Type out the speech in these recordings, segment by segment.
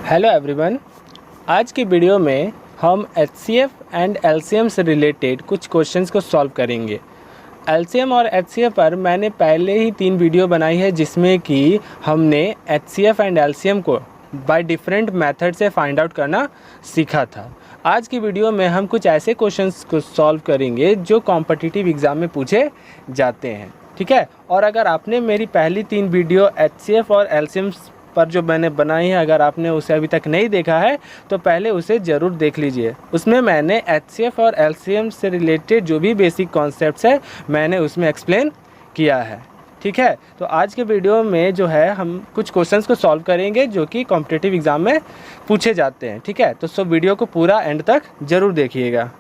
Hello everyone. आज की video में हम एचसीएफ एंड एलसीएम से रिलेटेड कुछ क्वेश्चंस को सॉल्व करेंगे। एलसीएम और एचसीएफ पर मैंने पहले ही 3 वीडियो बनाई है जिसमें कि हमने एचसीएफ एंड एलसीएम को बाय डिफरेंट मेथड से फाइंड आउट करना सीखा था। आज की वीडियो में हम कुछ ऐसे क्वेश्चंस को सॉल्व करेंगे जो कॉम्पिटिटिव एग्ज़ाम में पूछे जाते हैं, ठीक है। और अगर आपने मेरी पहली 3 वीडियो एचसीएफ और एलसीएम पर जो मैंने बनाई है, अगर आपने उसे अभी तक नहीं देखा है तो पहले उसे ज़रूर देख लीजिए। उसमें मैंने एचसीएफ और एलसीएम से रिलेटेड जो भी बेसिक कॉन्सेप्ट्स है मैंने उसमें एक्सप्लेन किया है, ठीक है। तो आज के वीडियो में जो है हम कुछ क्वेश्चंस को सॉल्व करेंगे जो कि कॉम्पिटिटिव एग्ज़ाम में पूछे जाते हैं, ठीक है। तो वीडियो को पूरा एंड तक ज़रूर देखिएगा।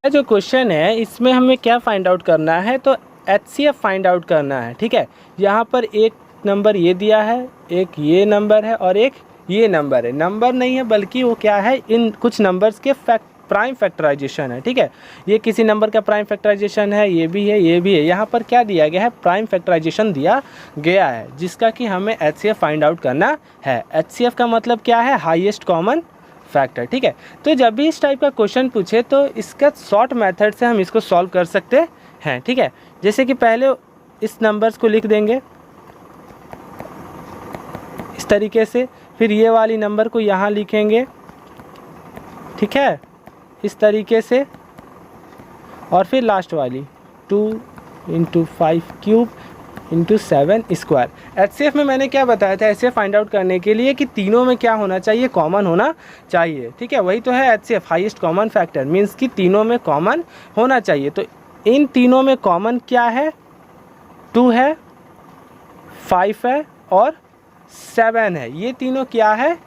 जो क्वेश्चन है इसमें हमें क्या फाइंड आउट करना है, तो एचसीएफ फाइंड आउट करना है, ठीक है। यहाँ पर एक नंबर ये दिया है, एक ये नंबर है और एक ये नंबर है। नंबर नहीं है बल्कि वो क्या है, इन कुछ नंबर्स के प्राइम फैक्टराइजेशन है, ठीक है। ये किसी नंबर का प्राइम फैक्टराइजेशन है, ये भी है, ये भी है। यहाँ पर क्या दिया गया है, प्राइम फैक्टराइजेशन दिया गया है जिसका कि हमें एचसीएफ फाइंड आउट करना है। एचसीएफ का मतलब क्या है, हाईएस्ट कॉमन फैक्टर, ठीक है। तो जब भी इस टाइप का क्वेश्चन पूछे तो इसका शॉर्ट मेथड से हम इसको सॉल्व कर सकते हैं, ठीक है। जैसे कि पहले इस नंबर्स को लिख देंगे इस तरीके से, फिर ये वाली नंबर को यहाँ लिखेंगे, ठीक है, इस तरीके से, और फिर लास्ट वाली 2 × 5 क्यूब × 7 स्क्वायर। एचसीएफ में मैंने क्या बताया था, एचसीएफ फाइंड आउट करने के लिए कि तीनों में क्या होना चाहिए, कॉमन होना चाहिए, ठीक है। वही तो है HCF, highest common factor, means कि तीनों में कॉमन होना चाहिए। तो इन तीनों में कॉमन क्या है, 2 है, 5 है और 7 है। ये तीनों क्या है,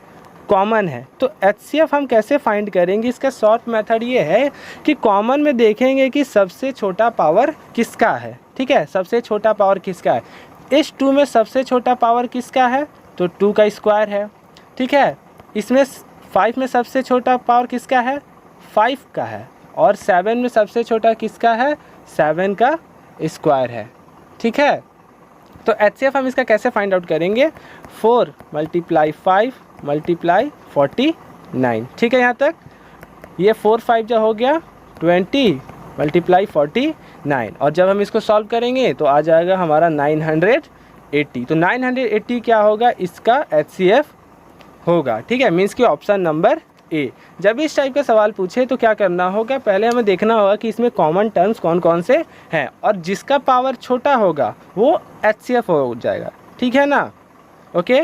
कॉमन है। तो एचसीएफ हम कैसे फाइंड करेंगे, इसका शॉर्ट मेथड ये है कि कॉमन में देखेंगे कि सबसे छोटा पावर किसका है, ठीक है। सबसे छोटा पावर किसका है, इस 2 में सबसे छोटा पावर किसका है, तो 2 का स्क्वायर है, ठीक है। इसमें 5 में सबसे छोटा पावर किसका है, 5 का है। और 7 में सबसे छोटा किसका है, 7 का स्क्वायर है, ठीक है। तो एचसीएफ हम इसका कैसे फाइंड आउट करेंगे, 4 × 5 × 49, ठीक है। यहाँ तक ये 4 5 जो हो गया 20 × 49, और जब हम इसको सॉल्व करेंगे तो आ जाएगा हमारा 980। तो 980 क्या होगा, इसका एचसीएफ होगा, ठीक है। मीन्स कि ऑप्शन नंबर ए। जब इस टाइप का सवाल पूछे तो क्या करना होगा, पहले हमें देखना होगा कि इसमें कॉमन टर्म्स कौन कौन से हैं, और जिसका पावर छोटा होगा वो एचसीएफ हो जाएगा, ठीक है ना। ओके,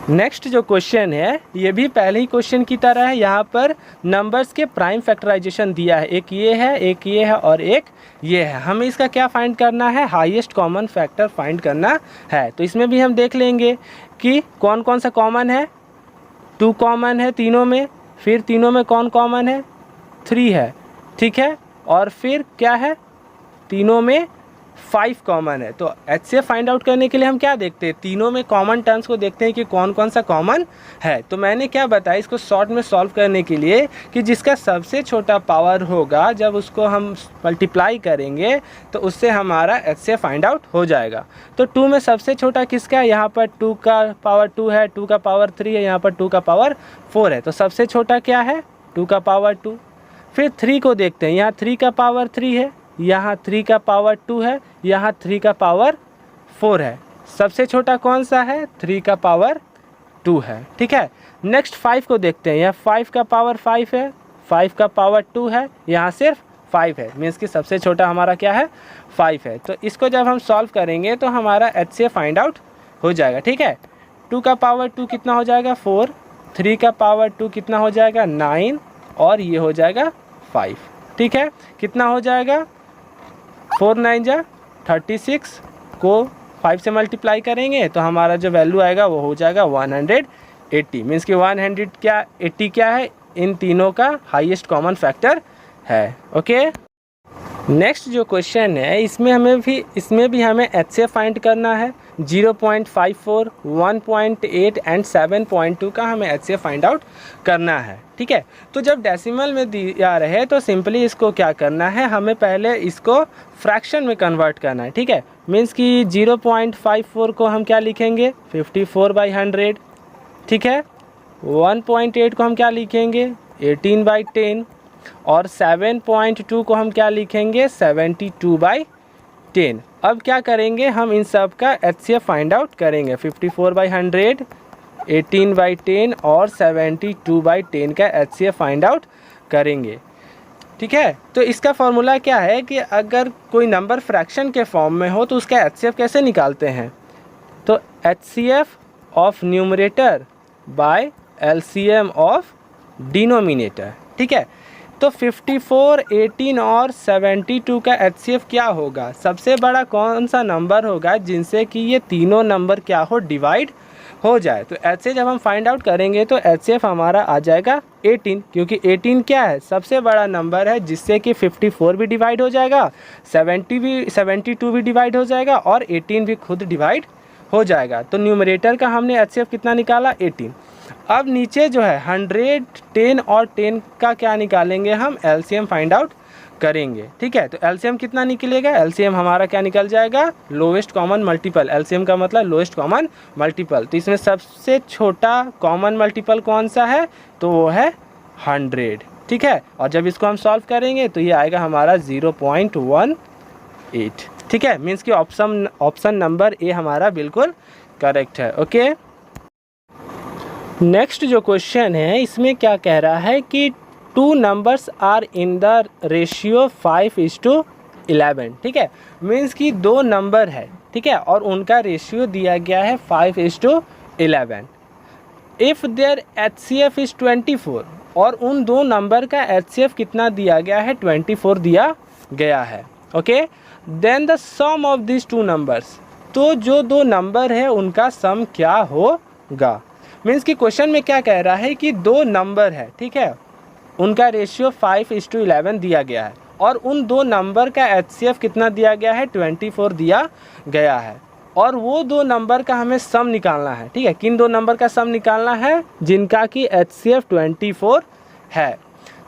नेक्स्ट जो क्वेश्चन है ये भी पहले ही क्वेश्चन की तरह है। यहाँ पर नंबर्स के प्राइम फैक्टराइजेशन दिया है, एक ये है, एक ये है और एक ये है। हमें इसका क्या फाइंड करना है, हाईएस्ट कॉमन फैक्टर फाइंड करना है। तो इसमें भी हम देख लेंगे कि कौन कौन सा कॉमन है, 2 कॉमन है तीनों में, फिर तीनों में कौन कॉमन है, 3 है, ठीक है। और फिर क्या है, तीनों में 5 कॉमन है। तो एचसीएफ फाइंड आउट करने के लिए हम क्या देखते हैं, तीनों में कॉमन टर्म्स को देखते हैं कि कौन कौन सा कॉमन है। तो मैंने क्या बताया इसको शॉर्ट में सॉल्व करने के लिए कि जिसका सबसे छोटा पावर होगा जब उसको हम मल्टीप्लाई करेंगे तो उससे हमारा एचसीएफ फाइंड आउट हो जाएगा। तो 2 में सबसे छोटा किसका है, यहाँ पर 2 का पावर 2 है, 2 का पावर 3 है, यहाँ पर 2 का पावर 4 है। तो सबसे छोटा क्या है, 2 का पावर 2। फिर 3 को देखते हैं, यहाँ 3 का पावर 3 है, यहाँ 3 का पावर 2 है, यहाँ 3 का पावर 4 है। सबसे छोटा कौन सा है, 3 का पावर 2 है, ठीक है। नेक्स्ट 5 को देखते हैं, यहाँ 5 का पावर 5 है, 5 का पावर 2 है, यहाँ सिर्फ 5 है, मीन्स कि सबसे छोटा हमारा क्या है, 5 है। तो इसको जब हम सॉल्व करेंगे तो हमारा एचसीएफ फाइंड आउट हो जाएगा, ठीक है। 2 का पावर 2 कितना हो जाएगा, 4, 3 का पावर 2 कितना हो जाएगा, 9, और ये हो जाएगा 5, ठीक है। कितना हो जाएगा, 4 9 जा 36 को 5 से मल्टीप्लाई करेंगे तो हमारा जो वैल्यू आएगा वो हो जाएगा 180। मीन्स कि 180 क्या है, इन तीनों का हाईएस्ट कॉमन फैक्टर है। ओके, नेक्स्ट जो क्वेश्चन है इसमें भी हमें एचसीएफ फाइंड करना है। 0.54, 1.8 एंड 7.2 का हमें एचसीएफ फाइंड आउट करना है, ठीक है। तो जब डेसिमल में दिया रहे तो सिंपली इसको क्या करना है, हमें पहले इसको फ्रैक्शन में कन्वर्ट करना है, ठीक है। मीन्स कि 0.54 को हम क्या लिखेंगे, 54/100, ठीक है। 1.8 को हम क्या लिखेंगे 18/10 और 7.2 को हम क्या लिखेंगे 72/10। अब क्या करेंगे हम इन सब का HCF फाइंड आउट करेंगे। 54/100, 18/10 और 72/10 का HCF फाइंड आउट करेंगे। ठीक है, तो इसका फॉर्मूला क्या है कि अगर कोई नंबर फ्रैक्शन के फॉर्म में हो तो उसका HCF कैसे निकालते हैं, तो HCF of numerator bye LCM of denominator. ठीक है, तो 54, 18 और 72 का HCF क्या होगा, सबसे बड़ा कौन सा नंबर होगा जिनसे कि ये तीनों नंबर क्या हो डिवाइड हो जाए। तो ऐसे जब हम फाइंड आउट करेंगे तो HCF हमारा आ जाएगा 18, क्योंकि 18 क्या है सबसे बड़ा नंबर है जिससे कि 54 भी डिवाइड हो जाएगा, 72 भी डिवाइड हो जाएगा और 18 भी खुद डिवाइड हो जाएगा। तो न्यूमरेटर का हमने HCF कितना निकाला 18। अब नीचे जो है 100, 10 और 10 का क्या निकालेंगे हम LCM फाइंड आउट करेंगे। ठीक है, तो LCM कितना निकलेगा, LCM हमारा क्या निकल जाएगा लोएस्ट कॉमन मल्टीपल। LCM का मतलब लोएस्ट कॉमन मल्टीपल, तो इसमें सबसे छोटा कॉमन मल्टीपल कौन सा है, तो वो है 100। ठीक है, और जब इसको हम सॉल्व करेंगे तो ये आएगा हमारा 0.18। ठीक है, मीन्स कि ऑप्शन नंबर ए हमारा बिल्कुल करेक्ट है। ओके, नेक्स्ट जो क्वेश्चन है इसमें क्या कह रहा है कि 2 numbers are in the ratio 5:11। ठीक है, मीन्स कि 2 नंबर है, ठीक है, और उनका रेशियो दिया गया है 5:11। इफ़ देयर HCF इज़ 24 और उन 2 नंबर का HCF कितना दिया गया है 24 दिया गया है। Okay, then the sum of this 2 numbers, तो जो 2 नंबर है उनका सम क्या होगा। मीन्स कि क्वेश्चन में क्या कह रहा है कि 2 नंबर है, ठीक है, उनका रेशियो 5:11 दिया गया है और उन 2 नंबर का HCF कितना दिया गया है 24 दिया गया है, और वो 2 नंबर का हमें सम निकालना है। ठीक है, किन 2 नंबर का सम निकालना है, जिनका कि HCF 24 है।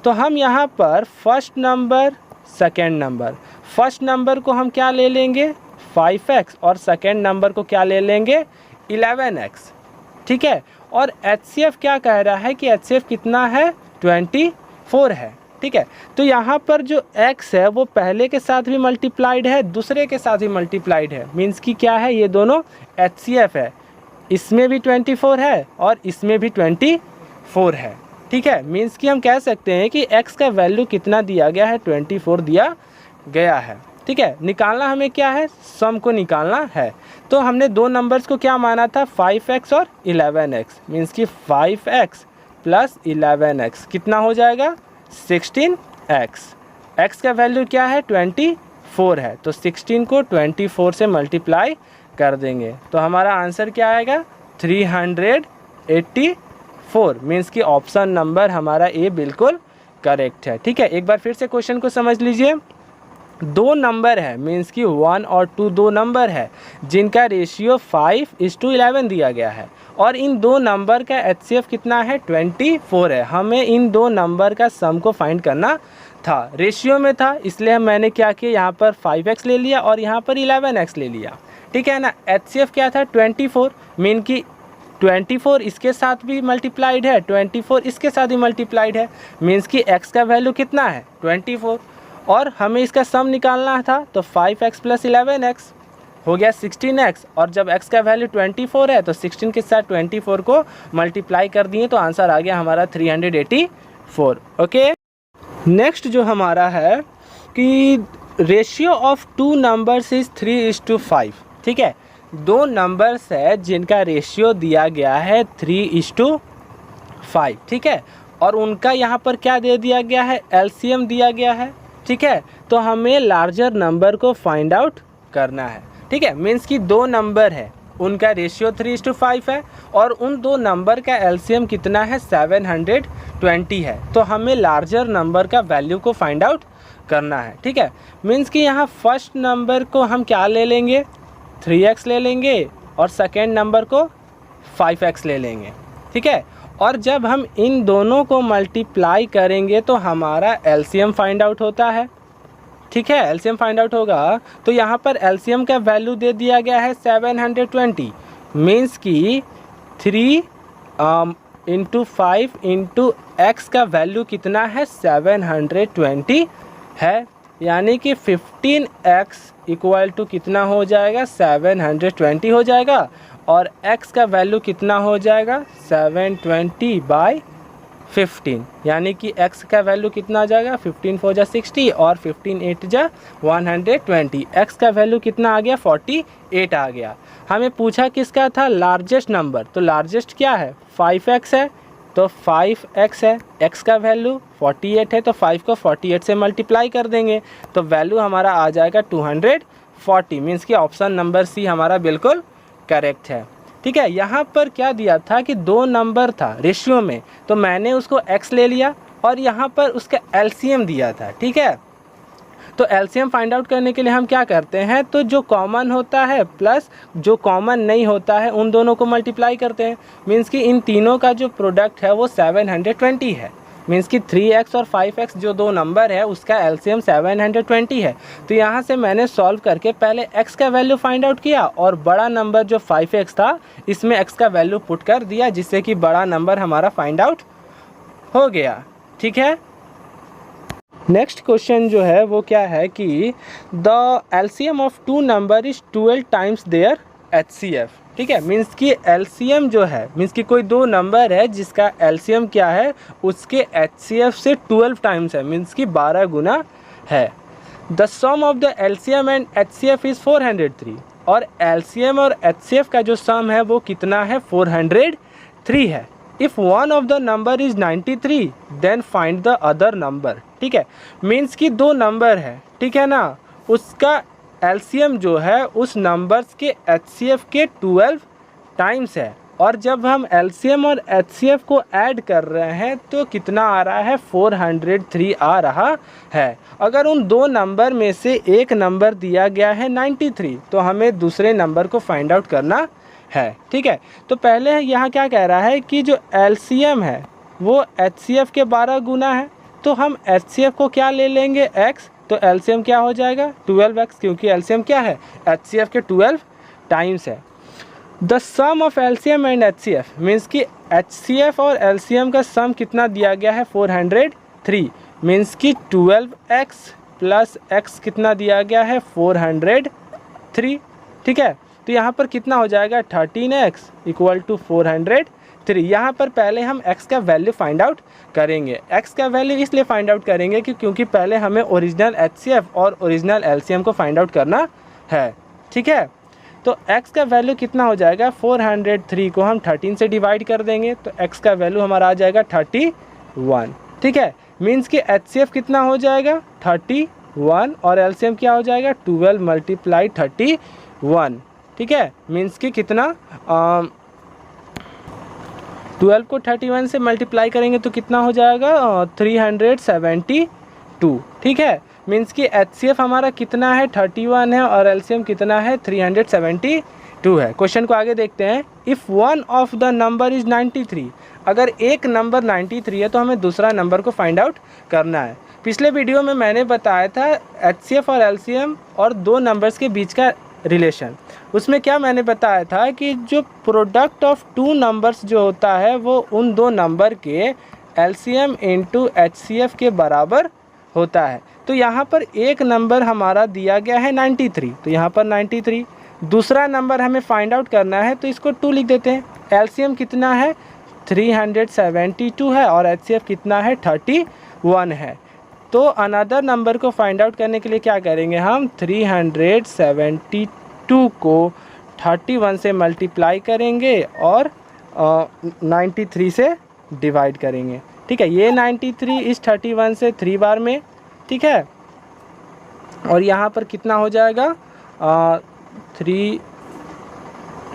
तो हम यहाँ पर first number second number, first number को हम क्या ले लेंगे 5x और सेकेंड नंबर को क्या ले लेंगे 11x। ठीक है, और HCF क्या कह रहा है कि HCF कितना है 24 है। ठीक है, तो यहाँ पर जो x है वो पहले के साथ भी मल्टीप्लाइड है, दूसरे के साथ भी मल्टीप्लाइड है। मीन्स कि क्या है, ये दोनों HCF है, इसमें भी 24 है और इसमें भी 24 है। ठीक है, मीन्स कि हम कह सकते हैं कि x का वैल्यू कितना दिया गया है 24 दिया गया है। ठीक है, निकालना हमें क्या है, सम को निकालना है। तो हमने 2 नंबर्स को क्या माना था 5x और 11x, मीन्स कि 5x प्लस 11x कितना हो जाएगा 16x। x का वैल्यू क्या है 24 है, तो 16 को 24 से मल्टीप्लाई कर देंगे तो हमारा आंसर क्या आएगा 384। मीन्स कि ऑप्शन नंबर हमारा ए बिल्कुल करेक्ट है। ठीक है, एक बार फिर से क्वेश्चन को समझ लीजिए। 2 नंबर है, मीन्स कि 1 और 2 2 नंबर है जिनका रेशियो 5:11 दिया गया है, और इन 2 नंबर का HCF कितना है 24 है। हमें इन 2 नंबर का सम को फाइंड करना था, रेशियो में था, इसलिए मैंने क्या किया यहाँ पर 5x ले लिया और यहाँ पर 11x ले लिया। ठीक है ना, HCF क्या था 24, मीन कि 24 इसके साथ भी मल्टीप्लाइड है, 24 इसके साथ भी मल्टीप्लाइड है, मीन्स कि x का वैल्यू कितना है 24, और हमें इसका सम निकालना था तो 5x प्लस 11x हो गया 16x, और जब x का वैल्यू 24 है तो 16 के साथ 24 को मल्टीप्लाई कर दिए तो आंसर आ गया हमारा 384। ओके, नेक्स्ट जो हमारा है कि रेशियो ऑफ 2 नंबर्स इज़ 3:5। ठीक है, 2 नंबर्स है जिनका रेशियो दिया गया है 3:5। ठीक है, और उनका यहाँ पर क्या दे दिया गया है LCM दिया गया है। ठीक है, तो हमें लार्जर नंबर को फाइंड आउट करना है। ठीक है, मीन्स कि 2 नंबर है उनका रेशियो 3:5 है और उन 2 नंबर का LCM कितना है 720 है, तो हमें लार्जर नंबर का वैल्यू को फाइंड आउट करना है। ठीक है, मीन्स कि यहाँ फर्स्ट नंबर को हम क्या ले लेंगे 3x ले लेंगे और सेकेंड नंबर को 5x ले लेंगे। ठीक है, और जब हम इन दोनों को मल्टीप्लाई करेंगे तो हमारा LCM फाइंड आउट होता है। ठीक है, LCM फाइंड आउट होगा, तो यहाँ पर LCM का वैल्यू दे दिया गया है 720, मीन्स कि इंटू 5 इंटू एक्स का वैल्यू कितना है 720 है, यानी कि 15x इक्वल टू कितना हो जाएगा 720 हो जाएगा, और x का वैल्यू कितना हो जाएगा 720/15, यानी कि x का वैल्यू कितना आ जाएगा 15 4 जा 60 और 15 8 जा 120, x का वैल्यू कितना आ गया 48 आ गया। हमें पूछा किसका था लार्जेस्ट नंबर, तो लार्जेस्ट क्या है 5x है, तो 5x है, x का वैल्यू 48 है, तो 5 को 48 से मल्टीप्लाई कर देंगे तो वैल्यू हमारा आ जाएगा 240, मीन्स कि ऑप्शन नंबर सी हमारा बिल्कुल करेक्ट है। ठीक है, यहाँ पर क्या दिया था कि दो नंबर था रेशियो में, तो मैंने उसको x ले लिया और यहाँ पर उसका LCM दिया था। ठीक है, तो LCM फाइंड आउट करने के लिए हम क्या करते हैं, तो जो कॉमन होता है प्लस जो कॉमन नहीं होता है उन दोनों को मल्टीप्लाई करते हैं, मीन्स कि इन तीनों का जो प्रोडक्ट है वो 720 है, मीन्स कि 3x और 5x जो दो नंबर है उसका LCM 720 है। तो यहाँ से मैंने सॉल्व करके पहले x का वैल्यू फाइंड आउट किया और बड़ा नंबर जो 5x था इसमें x का वैल्यू पुट कर दिया, जिससे कि बड़ा नंबर हमारा फाइंड आउट हो गया। ठीक है, नेक्स्ट क्वेश्चन जो है वो क्या है कि the LCM of two number is 12 times their HCF। ठीक है, मीन्स कि LCM जो है, मीन्स कि कोई दो नंबर है जिसका LCM क्या है उसके HCF से 12 टाइम्स है, मीन्स कि 12 गुना है। The sum of the LCM and HCF is 403, और LCM और HCF का जो सम है वो कितना है 403 है। If one of the number is 93 then find the other number. ठीक है, मीन्स कि दो नंबर है, ठीक है ना, उसका LCM जो है उस नंबर्स के HCF के 12 टाइम्स है, और जब हम LCM और HCF को ऐड कर रहे हैं तो कितना आ रहा है 403 आ रहा है। अगर उन दो नंबर में से एक नंबर दिया गया है 93, तो हमें दूसरे नंबर को फाइंड आउट करना है। ठीक है, तो पहले यहाँ क्या कह रहा है कि जो LCM है वो HCF के 12 गुना है, तो हम HCF को क्या ले लेंगे x, तो LCM क्या हो जाएगा 12x, क्योंकि LCM क्या है HCF के 12 टाइम्स है। The sum of LCM and HCF, means कि HCF और LCM का सम कितना दिया गया है 403, मीन्स कि 12x प्लस x कितना दिया गया है 403। ठीक है, तो यहाँ पर कितना हो जाएगा 13x इक्वल टू 403। यहाँ पर पहले हम x का वैल्यू फाइंड आउट करेंगे। x का वैल्यू इसलिए फाइंड आउट करेंगे क्योंकि पहले हमें ओरिजिनल HCF और ओरिजिनल LCM को फाइंड आउट करना है। ठीक है, तो x का वैल्यू कितना हो जाएगा 403 को हम 13 से डिवाइड कर देंगे तो x का वैल्यू हमारा आ जाएगा 31। ठीक है, मीन्स कि HCF कितना हो जाएगा 31 और LCM क्या हो जाएगा 12 मल्टीप्लाई 31। ठीक है, मीन्स कि कितना 12 को 31 से मल्टीप्लाई करेंगे तो कितना हो जाएगा 372। ठीक है, मीन्स कि HCF हमारा कितना है 31 है और LCM कितना है 372 है। क्वेश्चन को आगे देखते हैं। If one of the number is 93, अगर एक नंबर 93 है तो हमें दूसरा नंबर को फाइंड आउट करना है। पिछले वीडियो में मैंने बताया था HCF और LCM और दो नंबर्स के बीच का रिलेशन। उसमें क्या मैंने बताया था कि जो प्रोडक्ट ऑफ टू नंबर्स जो होता है वो उन दो नंबर के LCM इंटू HCF के बराबर होता है। तो यहाँ पर एक नंबर हमारा दिया गया है 93, तो यहाँ पर 93, दूसरा नंबर हमें फाइंड आउट करना है तो इसको 2 लिख देते हैं। LCM कितना है 372 है और HCF कितना है 31 है। तो अनदर नंबर को फाइंड आउट करने के लिए क्या करेंगे, हम 372 को 31 से मल्टीप्लाई करेंगे और 93 से डिवाइड करेंगे। ठीक है, ये 93 इस 31 से 3 बार में, ठीक है, और यहाँ पर कितना हो जाएगा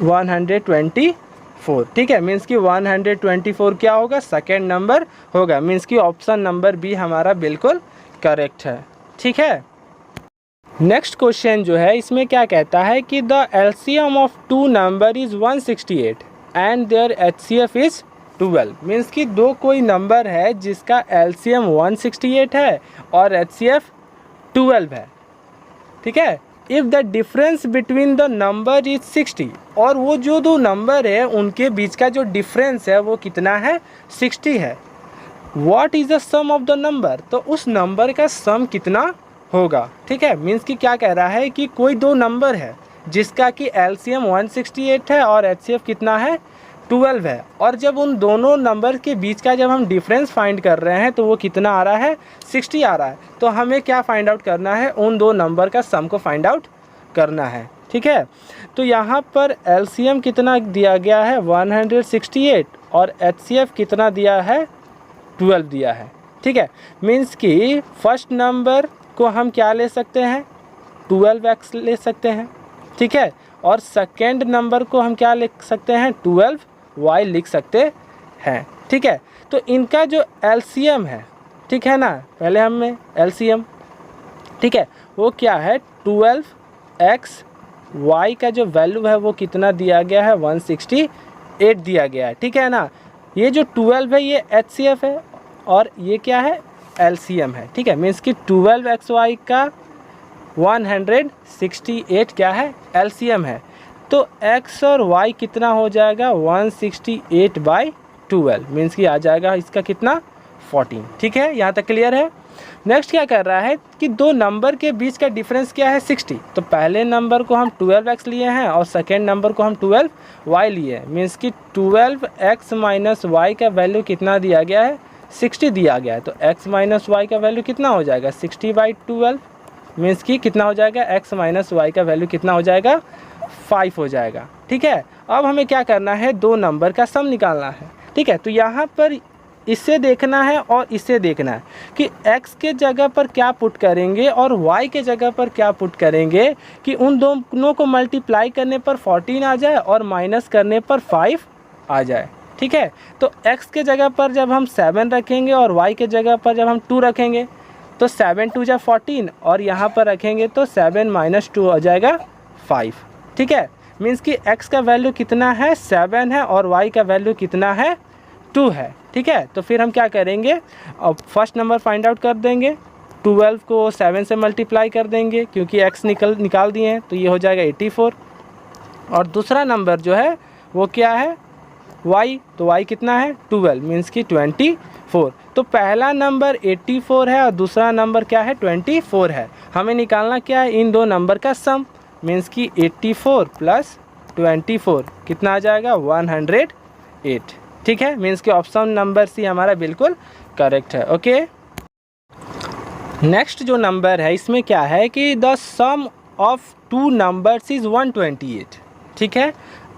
124। ठीक है, मीन्स कि 124 क्या होगा सेकेंड नंबर होगा, मीन्स कि ऑप्शन नंबर बी हमारा बिल्कुल करेक्ट है। ठीक है, नेक्स्ट क्वेश्चन जो है इसमें क्या कहता है कि the LCM of two number is 168 and their HCF is 12, means कि दो कोई नंबर है जिसका LCM 168 है और HCF 12 है। ठीक है, if the difference between the number is 60 और वो जो दो नंबर है उनके बीच का जो डिफरेंस है वो कितना है, 60 है। What is the sum of the number, तो उस नंबर का सम कितना होगा। ठीक है, मीन्स कि क्या कह रहा है कि कोई दो नंबर है जिसका कि एलसीएम 168 है और एचसीएफ कितना है, 12 है, और जब उन दोनों नंबर के बीच का जब हम डिफरेंस फाइंड कर रहे हैं तो वो कितना आ रहा है, 60 आ रहा है। तो हमें क्या फाइंड आउट करना है, उन दो नंबर का सम को फाइंड आउट करना है। ठीक है, तो यहाँ पर एलसीएम कितना दिया गया है, 168, और एचसीएफ कितना दिया है, 12 दिया है। ठीक है, मीन्स कि फर्स्ट नंबर को हम क्या ले सकते हैं, 12x ले सकते हैं। ठीक है, और सेकेंड नंबर को हम क्या लिख सकते हैं, 12y लिख सकते हैं। ठीक है, तो इनका जो एलसीएम है, ठीक है ना, पहले हमें एलसीएम, ठीक है, वो क्या है, 12x, y का जो वैल्यू है वो कितना दिया गया है, 168 दिया गया है। ठीक है ना, ये जो 12 है ये एचसीएफ है और ये क्या है, एलसीएम है। ठीक है, मीन्स कि 12xy का 168 क्या है, एलसीएम है। तो x और y कितना हो जाएगा, 168/12, मीन्स कि आ जाएगा इसका कितना, 14। ठीक है, यहाँ तक क्लियर है। नेक्स्ट क्या कर रहा है कि दो नंबर के बीच का डिफरेंस क्या है, 60। तो पहले नंबर को हम 12x लिए हैं और सेकेंड नंबर को हम 12y लिए हैं, मीन्स कि 12x माइनस y का वैल्यू कितना दिया गया है, 60 दिया गया है। तो x माइनस y का वैल्यू कितना हो जाएगा, 60/12, मीन्स कि कितना हो जाएगा, x माइनस y का वैल्यू कितना हो जाएगा, 5 हो जाएगा। ठीक है, अब हमें क्या करना है, दो नंबर का सम निकालना है। ठीक है, तो यहाँ पर इससे देखना है और इससे देखना है कि x के जगह पर क्या पुट करेंगे और y के जगह पर क्या पुट करेंगे कि उन दोनों को मल्टीप्लाई करने पर 14 आ जाए और माइनस करने पर 5 आ जाए। ठीक है, तो x के जगह पर जब हम 7 रखेंगे और y के जगह पर जब हम 2 रखेंगे तो 7 2 जा 14, और यहाँ पर रखेंगे तो 7 - 2 हो जाएगा 5। ठीक है, मीन्स कि x का वैल्यू कितना है, 7 है, और y का वैल्यू कितना है, 2 है। ठीक है, तो फिर हम क्या करेंगे, अब फर्स्ट नंबर फाइंड आउट कर देंगे, 12 को 7 से मल्टीप्लाई कर देंगे क्योंकि x निकाल दिए हैं, तो ये हो जाएगा 84। और दूसरा नंबर जो है वो क्या है, y, तो y कितना है, 12, मीन्स कि 24। तो पहला नंबर 84 है और दूसरा नंबर क्या है, 24 है। हमें निकालना क्या है, इन दो नंबर का सम, मीन्स कि 84 + 24 कितना आ जाएगा, 108। ठीक है, मीन्स कि ऑप्शन नंबर सी हमारा बिल्कुल करेक्ट है। ओके, नेक्स्ट जो नंबर है इसमें क्या है कि the sum of two numbers is 128। ठीक है,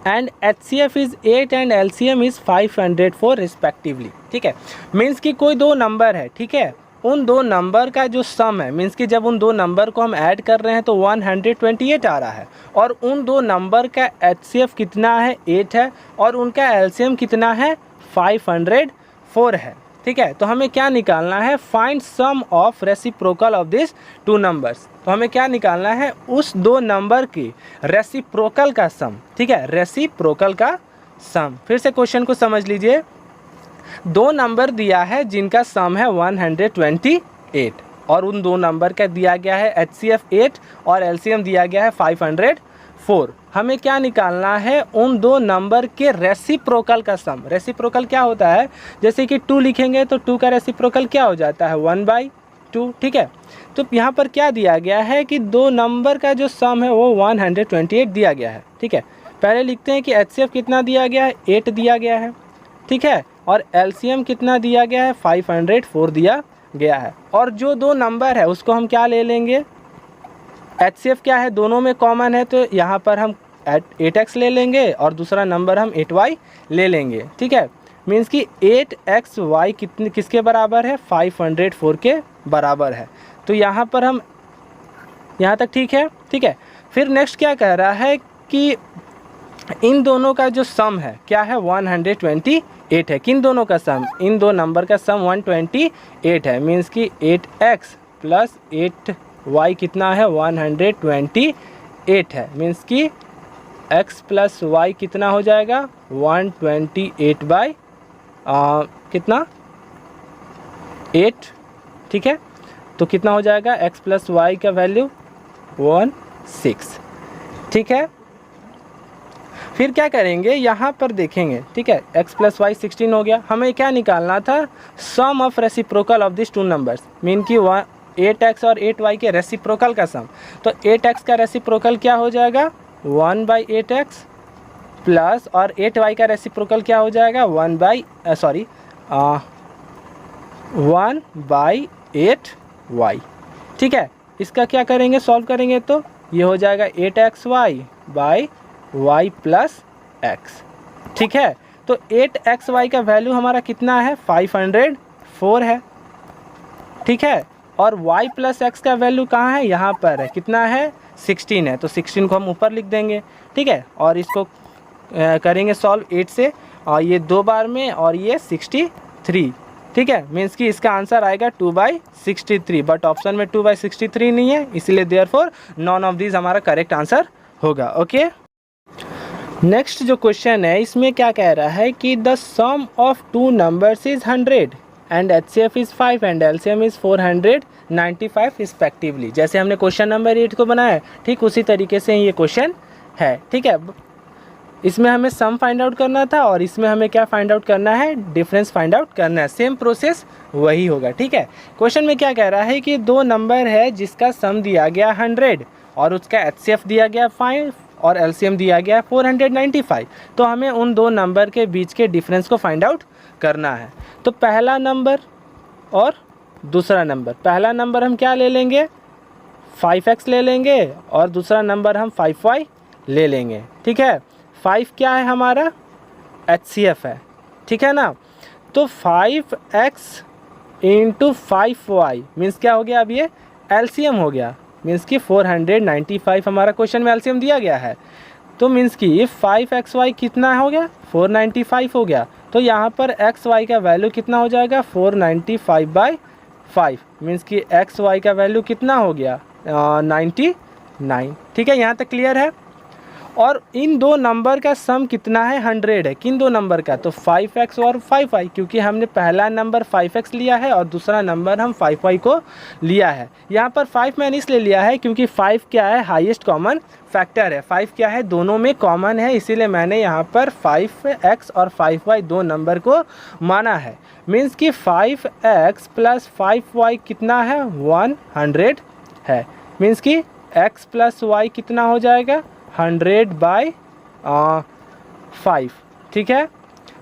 and HCF is 8 and LCM is 504 respectively. ठीक है, मीन्स कि कोई दो नंबर है, ठीक है, उन दो नंबर का जो सम है, मीन्स कि जब उन दो नंबर को हम ऐड कर रहे हैं तो 128 आ रहा है, और उन दो नंबर का HCF कितना है, 8 है, और उनका LCM कितना है, 504 है। ठीक है, तो हमें क्या निकालना है, find sum of reciprocal of this two numbers. तो हमें क्या निकालना है, उस दो नंबर की रेसिप्रोकल का सम। ठीक है, रेसिप्रोकल का सम। फिर से क्वेश्चन को समझ लीजिए, दो नंबर दिया है जिनका सम है 128 और उन दो नंबर का दिया गया है HCF 8 और LCM दिया गया है 504। हमें क्या निकालना है, उन दो नंबर के रेसिप्रोकल का सम। रेसिप्रोकल क्या होता है, जैसे कि 2 लिखेंगे तो 2 का रेसिप्रोकल क्या हो जाता है, 1/2। ठीक है, तो यहाँ पर क्या दिया गया है कि दो नंबर का जो सम है वो 128 दिया गया है। ठीक है, पहले लिखते हैं कि HCF कितना दिया गया है, 8 दिया गया है। ठीक है, और LCM कितना दिया गया है, 504 दिया गया है। और जो दो नंबर है उसको हम क्या ले लेंगे, HCF क्या है, दोनों में कॉमन है, तो यहाँ पर हम 8x ले लेंगे और दूसरा नंबर हम 8y ले लेंगे। ठीक है, मीन्स कि 8xy किसके बराबर है, 504 के बराबर है। तो यहाँ पर हम, यहाँ तक ठीक है। ठीक है, फिर नेक्स्ट क्या कह रहा है कि इन दोनों का जो सम है क्या है, 128 है। किन दोनों का सम, इन दो नंबर का सम 128 है, मीन्स कि 8x + 8y कितना है, 128 है, मीन्स कि x + y कितना हो जाएगा, 128 कितना, 8। ठीक है, तो कितना हो जाएगा, x + y का वैल्यू 16। ठीक है, फिर क्या करेंगे, यहाँ पर देखेंगे, ठीक है, x प्लस वाई 16 हो गया। हमें क्या निकालना था, sum of reciprocal of this two numbers, mean कि 8x और 8y के रेसिप्रोकल का सम। तो 8x का रेसिप्रोकल क्या हो जाएगा, 1/8x प्लस, और 8y का रेसिप्रोकल क्या हो जाएगा, 1/8y। ठीक है, इसका क्या करेंगे, सॉल्व करेंगे तो ये हो जाएगा 8xy by y plus x। ठीक है, तो 8xy का वैल्यू हमारा कितना है, 504 है। ठीक है, और y प्लस x का वैल्यू कहाँ है, यहाँ पर है, कितना है, 16 है। तो 16 को हम ऊपर लिख देंगे। ठीक है, और इसको करेंगे सॉल्व 8 से, और ये 2 बार में, और ये 63। ठीक है, मीन्स कि इसका आंसर आएगा 2/63, बट ऑप्शन में 2/63 नहीं है, इसलिए देयरफॉर नॉन ऑफ दीज हमारा करेक्ट आंसर होगा। ओके, नेक्स्ट जो क्वेश्चन है इसमें क्या कह रहा है कि the sum of two numbers is 100 and HCF is 5 and LCM is 495 respectively. जैसे हमने क्वेश्चन नंबर 8 को बनाया है, ठीक उसी तरीके से ये क्वेश्चन है। ठीक है, इसमें हमें सम फाइंड आउट करना था और इसमें हमें क्या फाइंड आउट करना है, डिफरेंस फाइंड आउट करना है। सेम प्रोसेस वही होगा। ठीक है, क्वेश्चन में क्या कह रहा है कि दो नंबर है जिसका सम दिया गया 100 और उसका HCF दिया गया 5 और LCM दिया गया 495। तो हमें उन दो नंबर के बीच के डिफरेंस को फाइंड आउट करना है। तो पहला नंबर और दूसरा नंबर, पहला नंबर हम क्या ले लेंगे, 5x ले लेंगे, और दूसरा नंबर हम 5y ले लेंगे। ठीक है, 5 क्या है हमारा, HCF है। ठीक है ना, तो 5x इंटू 5y मीन्स क्या हो गया, अब ये LCM हो गया, मीन्स कि 495 हमारा क्वेश्चन में LCM दिया गया है। तो मीन्स कि 5xy कितना हो गया, 495 हो गया। तो यहाँ पर xy का वैल्यू कितना हो जाएगा, 495/5, मीन्स कि xy का वैल्यू कितना हो गया, 99। ठीक है, यहाँ तक क्लियर है। और इन दो नंबर का सम कितना है, 100 है। किन दो नंबर का, तो 5x और 5y, क्योंकि हमने पहला नंबर 5x लिया है और दूसरा नंबर हम 5y को लिया है। यहाँ पर 5 मैंने इसलिए लिया है क्योंकि 5 क्या है, हाईएस्ट कॉमन फैक्टर है। 5 क्या है, दोनों में कॉमन है, इसीलिए मैंने यहाँ पर 5x और 5y दो नंबर को माना है। मीन्स कि 5x प्लस 5y कितना है, 100 है। मीन्स कि x प्लस y कितना हो जाएगा, 100/5। ठीक है,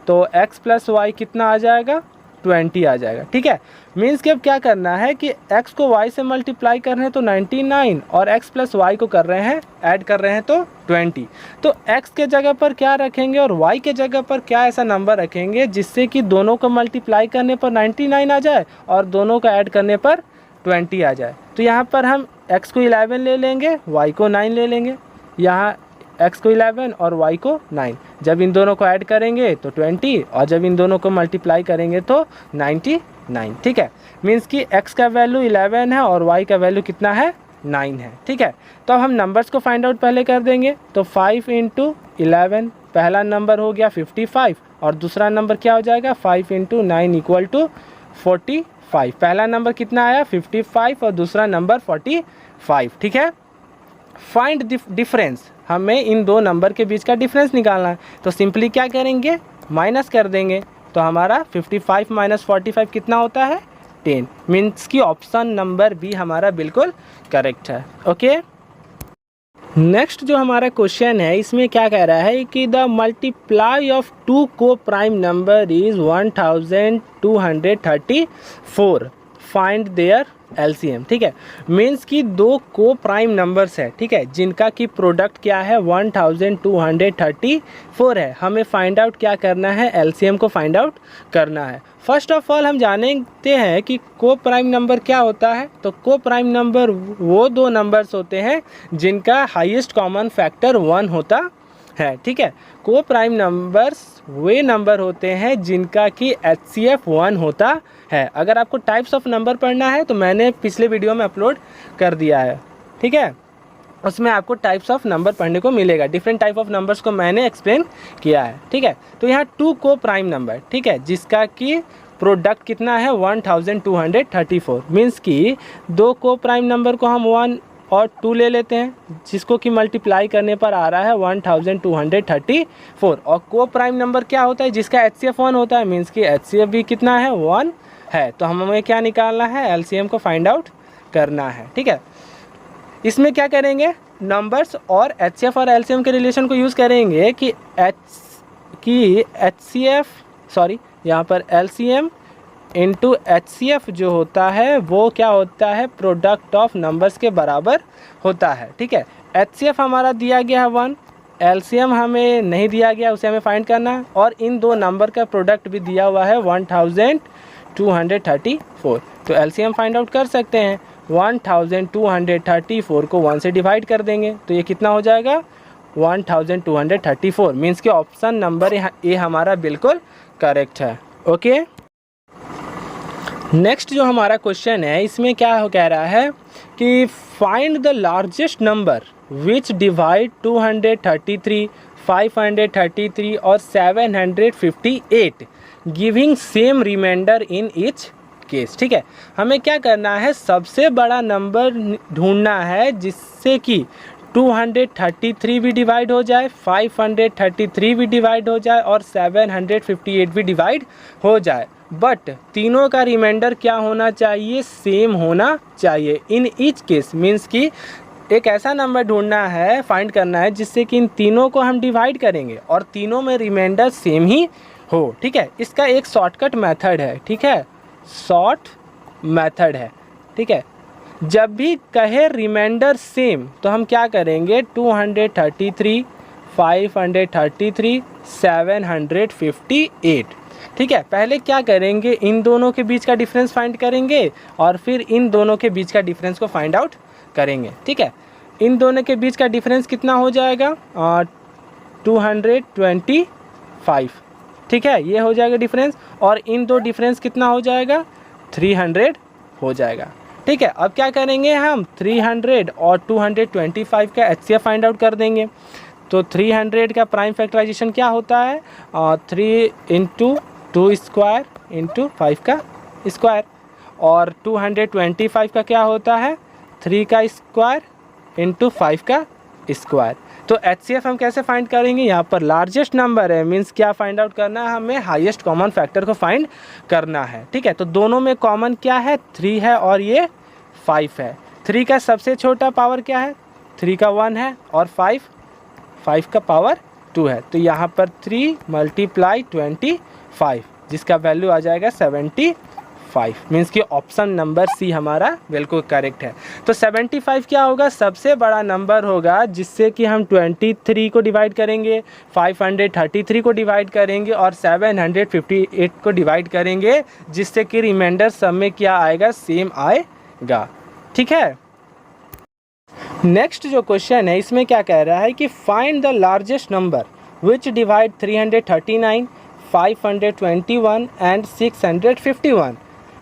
तो x प्लस वाई कितना आ जाएगा, 20 आ जाएगा। ठीक है, मीन्स कि अब क्या करना है कि x को y से मल्टीप्लाई कर रहे हैं तो 99, और x प्लस वाई को कर रहे हैं, ऐड कर रहे हैं तो 20। तो x के जगह पर क्या रखेंगे और y के जगह पर क्या ऐसा नंबर रखेंगे जिससे कि दोनों को मल्टीप्लाई करने पर 99 आ जाए और दोनों का ऐड करने पर 20 आ जाए। तो यहाँ पर हम x को 11 ले लेंगे, y को 9 ले लेंगे। यहाँ x को 11 और y को 9, जब इन दोनों को ऐड करेंगे तो 20, और जब इन दोनों को मल्टीप्लाई करेंगे तो 99। ठीक है, मीन्स कि x का वैल्यू 11 है और y का वैल्यू कितना है, 9 है। ठीक है, तो अब हम नंबर्स को फाइंड आउट पहले कर देंगे। तो 5 इंटू 11, पहला नंबर हो गया 55 और दूसरा नंबर क्या हो जाएगा, 5 इंटू 9 इक्वल टू 45। पहला नंबर कितना आया, 55 और दूसरा नंबर 45। ठीक है, फाइंड डिफरेंस, हमें इन दो नंबर के बीच का डिफरेंस निकालना है। तो सिंपली क्या करेंगे, माइनस कर देंगे। तो हमारा 55 माइनस 45 कितना होता है, 10। मीन्स कि ऑप्शन नंबर बी हमारा बिल्कुल करेक्ट है। ओके, नेक्स्ट जो हमारा क्वेश्चन है इसमें क्या कह रहा है कि the multiply of two coprime number is 1234, find their LCM। ठीक है, मीन्स कि दो को प्राइम नंबर्स है, ठीक है, जिनका कि प्रोडक्ट क्या है, 1234 है। हमें फाइंड आउट क्या करना है, LCM को फाइंड आउट करना है। फर्स्ट ऑफ ऑल हम जानते हैं कि को प्राइम नंबर क्या होता है। तो को प्राइम नंबर वो दो नंबर्स होते हैं जिनका हाईएस्ट कॉमन फैक्टर 1 होता है। ठीक है, को प्राइम नंबर्स वे नंबर होते हैं जिनका कि HCF 1 होता है। अगर आपको टाइप्स ऑफ नंबर पढ़ना है तो मैंने पिछले वीडियो में अपलोड कर दिया है। ठीक है, उसमें आपको टाइप्स ऑफ नंबर पढ़ने को मिलेगा, डिफरेंट टाइप ऑफ नंबर्स को मैंने एक्सप्लेन किया है। ठीक है, तो यहाँ 2 को प्राइम नंबर, ठीक है, जिसका कि प्रोडक्ट कितना है, 1234। मीन्स कि दो को प्राइम नंबर को हम 1 और 2 ले लेते हैं, जिसको कि मल्टीप्लाई करने पर आ रहा है 1234। और को प्राइम नंबर क्या होता है, जिसका HCF 1 होता है, मीन्स कि HCF भी कितना है, 1 है। तो हमें क्या निकालना है, LCM को फाइंड आउट करना है। ठीक है, इसमें क्या करेंगे, नंबर्स और HCF और LCM के रिलेशन को यूज़ करेंगे कि यहाँ पर LCM इंटू HCF जो होता है वो क्या होता है, प्रोडक्ट ऑफ नंबर्स के बराबर होता है। ठीक है, HCF हमारा दिया गया है 1, LCM हमें नहीं दिया गया, उसे हमें फाइंड करना है, और इन दो नंबर का प्रोडक्ट भी दिया हुआ है 1234। तो LCM फाइंड आउट कर सकते हैं, 1234 को 1 से डिवाइड कर देंगे तो ये कितना हो जाएगा, 1234। मीन्स कि ऑप्शन नंबर ए हमारा बिल्कुल करेक्ट है। ओके, नेक्स्ट जो हमारा क्वेश्चन है इसमें क्या कह रहा है कि find the largest number which divide 233, 533 और 758 giving same remainder in each case. ठीक है, हमें क्या करना है, सबसे बड़ा नंबर ढूंढना है जिससे कि 233 भी डिवाइड हो जाए, 533 भी डिवाइड हो जाए और 758 भी डिवाइड हो जाए, बट तीनों का रिमाइंडर क्या होना चाहिए, सेम होना चाहिए इन ईच केस। मीन्स कि एक ऐसा नंबर ढूंढना है, फाइंड करना है जिससे कि इन तीनों को हम डिवाइड करेंगे और तीनों में रिमाइंडर सेम ही हो। ठीक है, इसका एक शॉर्टकट मेथड है। ठीक है, शॉर्ट मेथड है। ठीक है, जब भी कहे रिमाइंडर सेम तो हम क्या करेंगे, 233, 533, 758। ठीक है, पहले क्या करेंगे, इन दोनों के बीच का डिफरेंस फाइंड करेंगे और फिर इन दोनों के बीच का डिफरेंस को फाइंड आउट करेंगे। ठीक है, इन दोनों के बीच का डिफरेंस कितना हो जाएगा, 225। ठीक है, ये हो जाएगा डिफरेंस, और इन दो डिफरेंस कितना हो जाएगा, 300 हो जाएगा। ठीक है, अब क्या करेंगे हम, 300 और 225 का HCF फाइंड आउट कर देंगे। तो 300 का प्राइम फैक्टराइजेशन क्या होता है, 3 इंटू 2 स्क्वायर इंटू 5 का स्क्वायर, और 225 का क्या होता है, 3 का स्क्वायर इंटू 5 का स्क्वायर। तो HCF हम कैसे फाइंड करेंगे, यहाँ पर लार्जेस्ट नंबर है, मीन्स क्या फाइंड आउट करना है, हमें हाईएस्ट कॉमन फैक्टर को फाइंड करना है। ठीक है, तो दोनों में कॉमन क्या है, 3 है और ये 5 है। 3 का सबसे छोटा पावर क्या है, 3 का 1 है, और 5 का पावर 2 है। तो यहाँ पर 3 × 25 जिसका वैल्यू आ जाएगा 75। मीन्स कि ऑप्शन नंबर सी हमारा बिल्कुल करेक्ट है। तो 75 क्या होगा, सबसे बड़ा नंबर होगा जिससे कि हम 23 को डिवाइड करेंगे, 533 को डिवाइड करेंगे और 758 को डिवाइड करेंगे, जिससे कि रिमाइंडर सब में क्या आएगा, सेम आएगा। ठीक है, नेक्स्ट जो क्वेश्चन है इसमें क्या कह रहा है कि find the largest number which divide 339, 521 and 651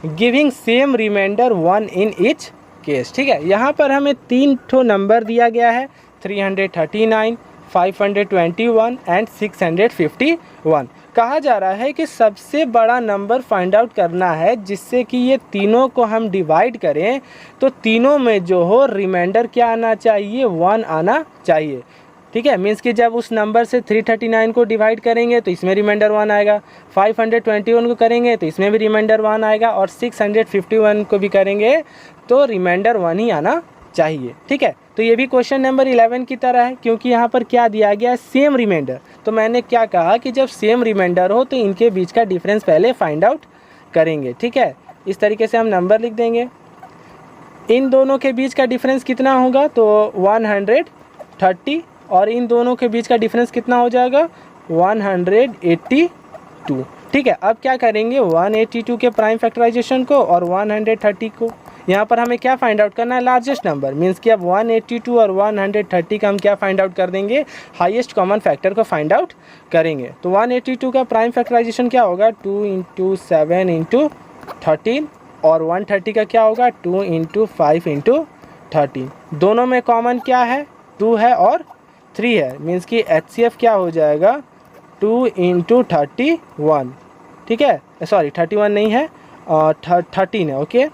giving same remainder 1 in each case. ठीक है, यहाँ पर हमें 3 ठो नंबर दिया गया है, 339, 521 एंड 651। कहा जा रहा है कि सबसे बड़ा नंबर फाइंड आउट करना है जिससे कि ये तीनों को हम डिवाइड करें तो तीनों में जो हो रिमाइंडर क्या आना चाहिए, 1 आना चाहिए। ठीक है, मीन्स कि जब उस नंबर से 339 को डिवाइड करेंगे तो इसमें रिमाइंडर 1 आएगा, 521 को करेंगे तो इसमें भी रिमाइंडर 1 आएगा, और 651 को भी करेंगे तो रिमाइंडर 1 ही आना चाहिए। ठीक है, तो ये भी क्वेश्चन नंबर 11 की तरह है, क्योंकि यहाँ पर क्या दिया गया है, सेम रिमाइंडर। तो मैंने क्या कहा कि जब सेम रिमाइंडर हो तो इनके बीच का डिफरेंस पहले फाइंड आउट करेंगे। ठीक है, इस तरीके से हम नंबर लिख देंगे। इन दोनों के बीच का डिफरेंस कितना होगा, तो 130, और इन दोनों के बीच का डिफरेंस कितना हो जाएगा, 182। ठीक है, अब क्या करेंगे, 182 के प्राइम फैक्टराइजेशन को और 130 को, यहाँ पर हमें क्या फाइंड आउट करना है, लार्जेस्ट नंबर। मीन्स कि अब 182 और 130 का हम क्या फाइंड आउट कर देंगे, हाईएस्ट कॉमन फैक्टर को फाइंड आउट करेंगे। तो 182 का प्राइम फैक्टराइजेशन क्या होगा, 2 × 7 × 13, और 130 का क्या होगा, 2 × 5 × 13। दोनों में कॉमन क्या है, 2 है और 3 है। मीन्स कि HCF क्या हो जाएगा, 2 × 31। ठीक है, सॉरी 31 नहीं है, 13 है। ओके,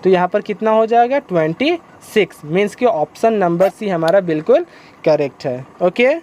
तो यहाँ पर कितना हो जाएगा, 27। 6 मीन्स कि ऑप्शन नंबर सी हमारा बिल्कुल करेक्ट है। ओके।